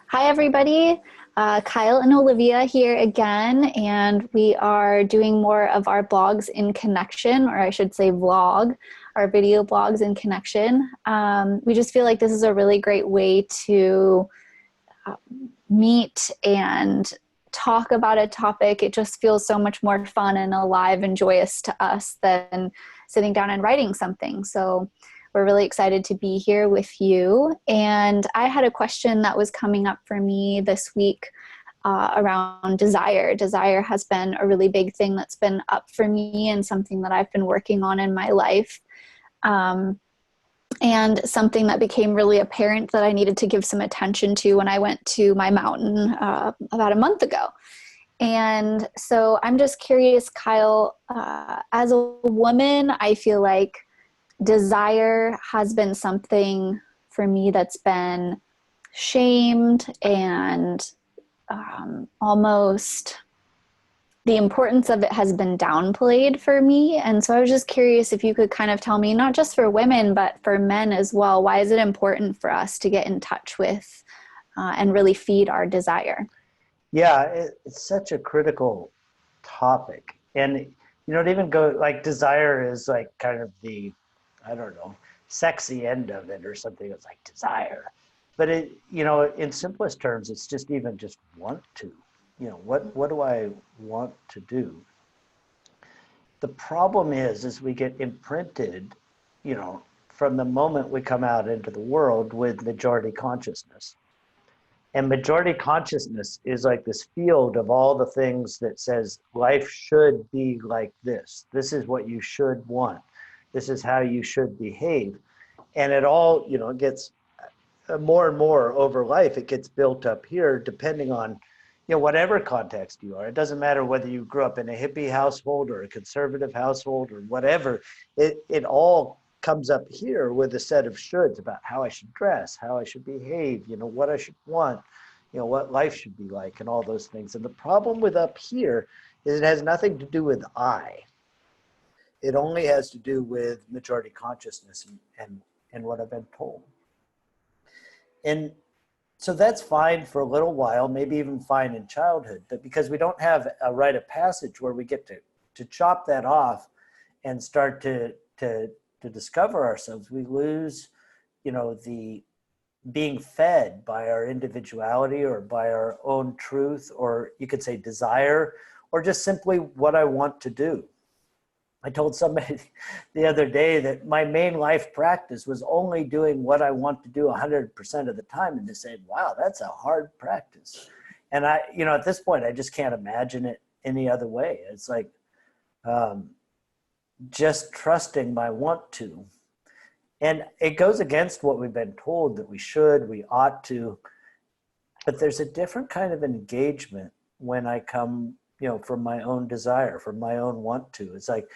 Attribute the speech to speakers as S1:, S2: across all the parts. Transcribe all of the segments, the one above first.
S1: Hi, everybody. Kyle and Olivia here again, and we are doing more of our blogs in connection, or I should say vlog, our video blogs in connection. We just feel like this is a really great way to uh, meet and talk about a topic. It just feels so much more fun and alive and joyous to us than sitting down and writing something. So we're really excited to be here with you. And I had a question that was coming up for me this week around desire. Desire has been a really big thing that's been up for me and something that I've been working on in my life. Um, and something that became really apparent that I needed to give some attention to when I went to my mountain about a month ago. And so I'm just curious, Kyle, as a woman, I feel like desire has been something for me that's been shamed and almost the importance of it has been downplayed for me. And so I was just curious if you could kind of tell me, not just for women, but for men as well, why is it important for us to get in touch with and really feed our desire?
S2: Yeah, it's such a critical topic. And, it even go like desire is like kind of the, I don't know, sexy end of it or something. It's like desire. But in simplest terms, it's just even just want to. What do I want to do? The problem is we get imprinted, from the moment we come out into the world with majority consciousness. And majority consciousness is like this field of all the things that says life should be like this. This is what you should want. This is how you should behave. And it all, it gets more and more over life. It gets built up here depending on, whatever context you are. It doesn't matter whether you grew up in a hippie household or a conservative household or whatever. It all comes up here with a set of shoulds about how I should dress, how I should behave, what I should want, what life should be like and all those things. And the problem with up here is it has nothing to do with I. It only has to do with majority consciousness and what I've been told. And so that's fine for a little while, maybe even fine in childhood, but because we don't have a rite of passage where we get to chop that off and start to discover ourselves, we lose, the being fed by our individuality or by our own truth, or you could say desire, or just simply what I want to do. I told somebody the other day that my main life practice was only doing what I want to do 100% of the time. And they said, wow, that's a hard practice. And at this point, I just can't imagine it any other way. It's like just trusting my want to. And it goes against what we've been told that we should, we ought to. But there's a different kind of engagement when I come, from my own desire, from my own want to. It's like,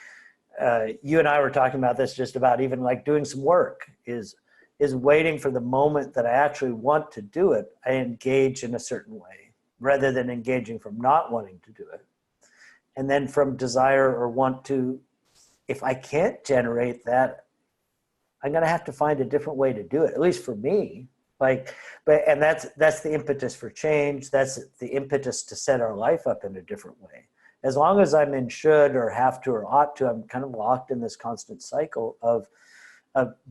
S2: you and I were talking about this just about even like doing some work is waiting for the moment that I actually want to do it. I engage in a certain way rather than engaging from not wanting to do it. And then from desire or want to, if I can't generate that, I'm going to have to find a different way to do it, at least for me. And that's the impetus for change. That's the impetus to set our life up in a different way. As long as I'm in should or have to or ought to, I'm kind of locked in this constant cycle of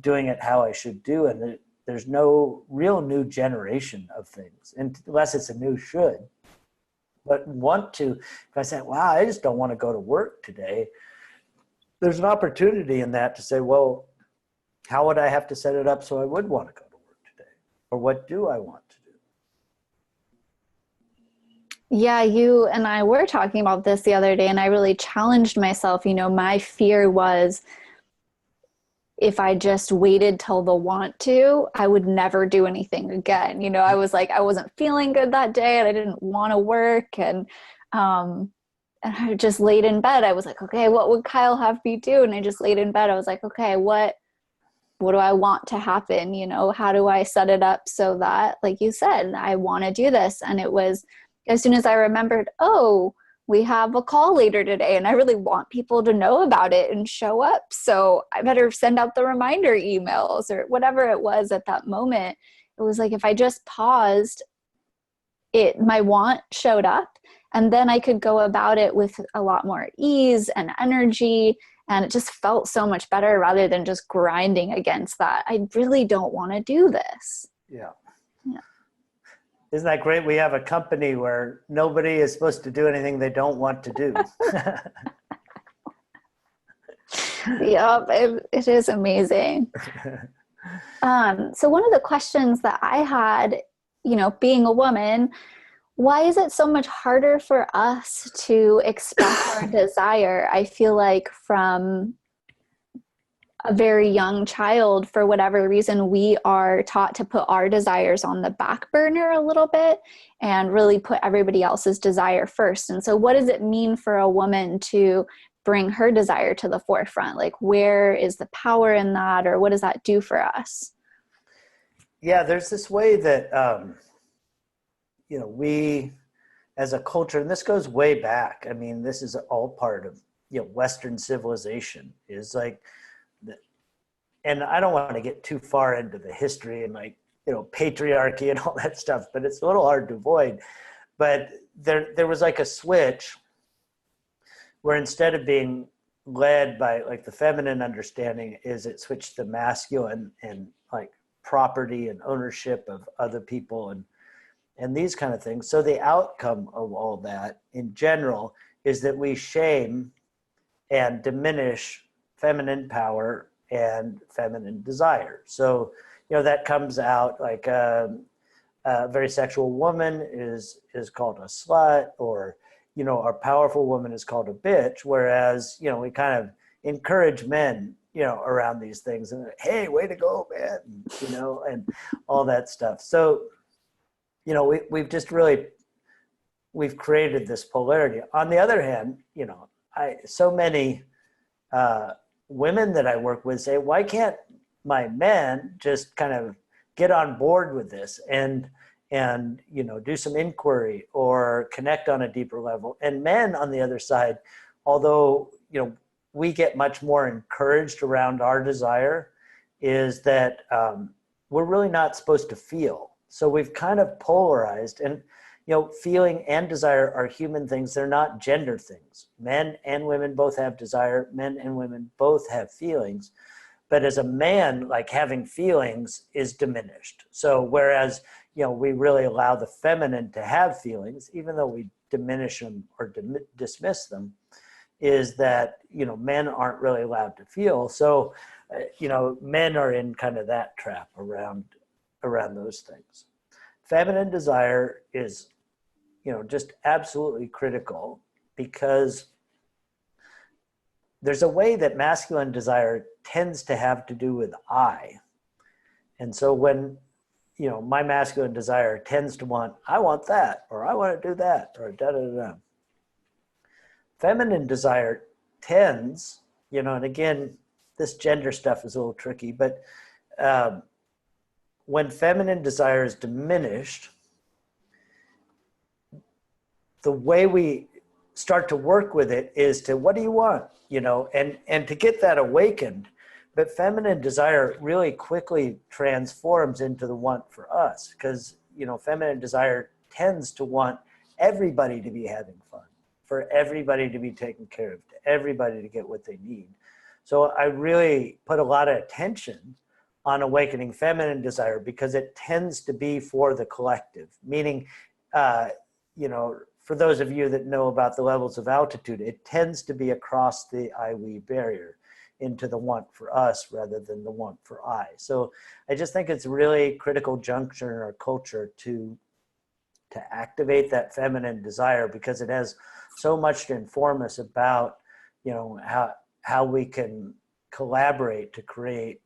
S2: doing it how I should do. And there's no real new generation of things, unless it's a new should. But want to, if I say, wow, I just don't want to go to work today, there's an opportunity in that to say, well, how would I have to set it up so I would want to go to work today? Or what do I want to do?
S1: Yeah, you and I were talking about this the other day, and I really challenged myself. My fear was if I just waited till the want to, I would never do anything again. I was like, I wasn't feeling good that day and I didn't want to work. And I just laid in bed. I was like, okay, what would Kyle have me do? And I just laid in bed. I was like, okay, what do I want to happen? How do I set it up so that, like you said, I want to do this? And it was as soon as I remembered, oh, we have a call later today and I really want people to know about it and show up. So I better send out the reminder emails or whatever it was at that moment. It was like, if I just paused my want showed up, and then I could go about it with a lot more ease and energy. And it just felt so much better rather than just grinding against that. I really don't want to do this.
S2: Yeah.
S1: Yeah.
S2: Isn't that great? We have a company where nobody is supposed to do anything they don't want to do.
S1: Yeah, it is amazing. So one of the questions that I had, being a woman, why is it so much harder for us to express our desire? I feel like from a very young child, for whatever reason, we are taught to put our desires on the back burner a little bit and really put everybody else's desire first. And so what does it mean for a woman to bring her desire to the forefront? Like, where is the power in that, or what does that do for us?
S2: Yeah, there's this way that, we as a culture, and this goes way back. I mean, this is all part of, Western civilization is like, and I don't want to get too far into the history and patriarchy and all that stuff, but it's a little hard to avoid. But there was like a switch where instead of being led by like the feminine understanding, is it switched to masculine and like property and ownership of other people and these kind of things. So the outcome of all that in general is that we shame and diminish feminine power and feminine desire. So, that comes out like a very sexual woman is called a slut, or, a powerful woman is called a bitch. Whereas, we kind of encourage men, around these things and, hey, way to go, man, and all that stuff. So, we've created this polarity. On the other hand, so many women that I work with say, why can't my men just kind of get on board with this and do some inquiry or connect on a deeper level? And men on the other side, although we get much more encouraged around our desire, is that we're really not supposed to feel. So we've kind of polarized, and feeling and desire are human things. They're not gender things. Men and women both have desire. Men and women both have feelings. But as a man, like, having feelings is diminished. So whereas, we really allow the feminine to have feelings, even though we diminish them or dismiss them, is that, men aren't really allowed to feel. So, men are in kind of that trap around those things. Feminine desire is, just absolutely critical, because there's a way that masculine desire tends to have to do with I. And so when, my masculine desire tends to want, I want that, or I want to do that, or da da da. Feminine desire tends, and again, this gender stuff is a little tricky, but when feminine desire is diminished, the way we start to work with it is to, what do you want? And to get that awakened. But feminine desire really quickly transforms into the want for us, because, feminine desire tends to want everybody to be having fun, for everybody to be taken care of, to everybody to get what they need. So I really put a lot of attention on awakening feminine desire, because it tends to be for the collective, meaning, for those of you that know about the levels of altitude, it tends to be across the I-we barrier into the want for us rather than the want for I. So I just think it's a really critical juncture in our culture to activate that feminine desire, because it has so much to inform us about, how we can collaborate to create,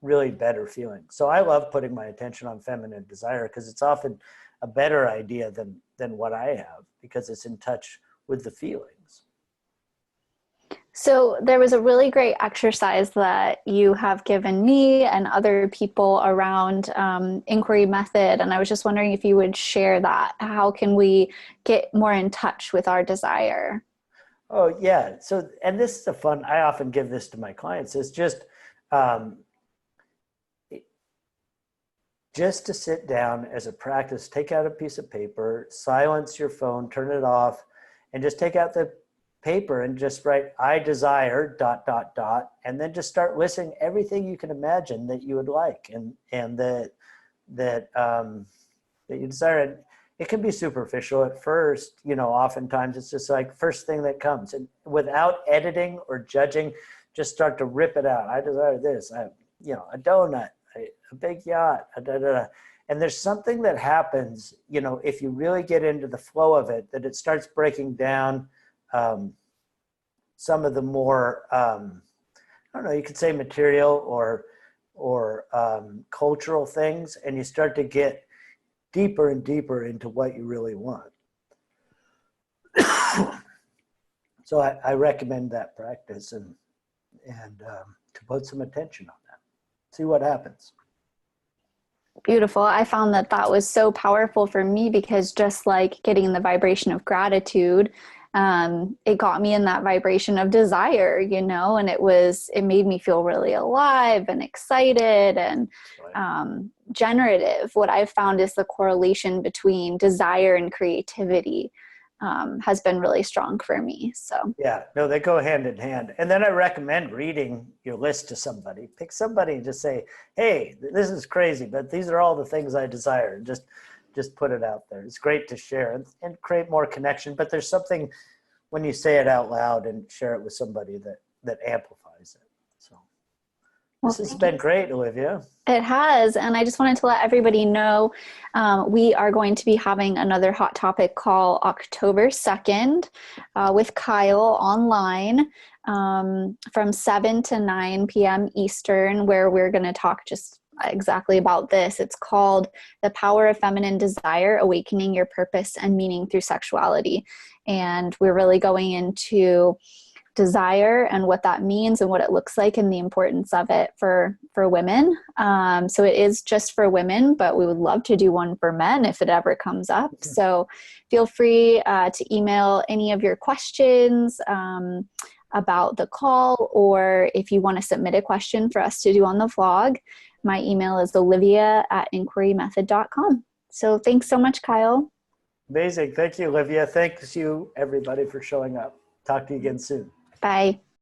S2: really better feelings. So I love putting my attention on feminine desire, because it's often a better idea than what I have, because it's in touch with the feelings.
S1: So there was a really great exercise that you have given me and other people around inquiry method. And I was just wondering if you would share that. How can we get more in touch with our desire?
S2: Oh, yeah. So, and this is I often give this to my clients, is just just to sit down as a practice, take out a piece of paper, silence your phone, turn it off, and just take out the paper and just write, I desire, ... and then just start listing everything you can imagine that you would like and that you desire. And it can be superficial at first, oftentimes it's just like first thing that comes, and without editing or judging, just start to rip it out. I desire this, a donut, a big yacht, and there's something that happens, if you really get into the flow of it, that it starts breaking down some of the more, I don't know, you could say material or cultural things, and you start to get deeper and deeper into what you really want. So I recommend that practice and to put some attention on that. See what happens.
S1: Beautiful. I found that was so powerful for me, because just like getting the vibration of gratitude, it got me in that vibration of desire, and it made me feel really alive and excited and generative. What I've found is the correlation between desire and creativity has been really strong for me. So
S2: yeah, no, they go hand in hand. And then I recommend reading your list to somebody. Pick somebody and just say, hey, this is crazy, but these are all the things I desire. And just put it out there. It's great to share and create more connection. But there's something when you say it out loud and share it with somebody that amplifies it. So this has been great, Olivia.
S1: It has. And I just wanted to let everybody know we are going to be having another Hot Topic call October 2nd with Kyle online from 7 to 9 p.m. Eastern, where we're going to talk just exactly about this. It's called The Power of Feminine Desire, Awakening Your Purpose and Meaning Through Sexuality. And we're really going into desire and what that means and what it looks like and the importance of it for women. So it is just for women, but we would love to do one for men if it ever comes up. So feel free to email any of your questions about the call, or if you want to submit a question for us to do on the vlog. My email is olivia@inquirymethod.com. So thanks so much, Kyle.
S2: Amazing. Thank you, Olivia. Thanks you, everybody, for showing up. Talk to you again soon.
S1: Bye.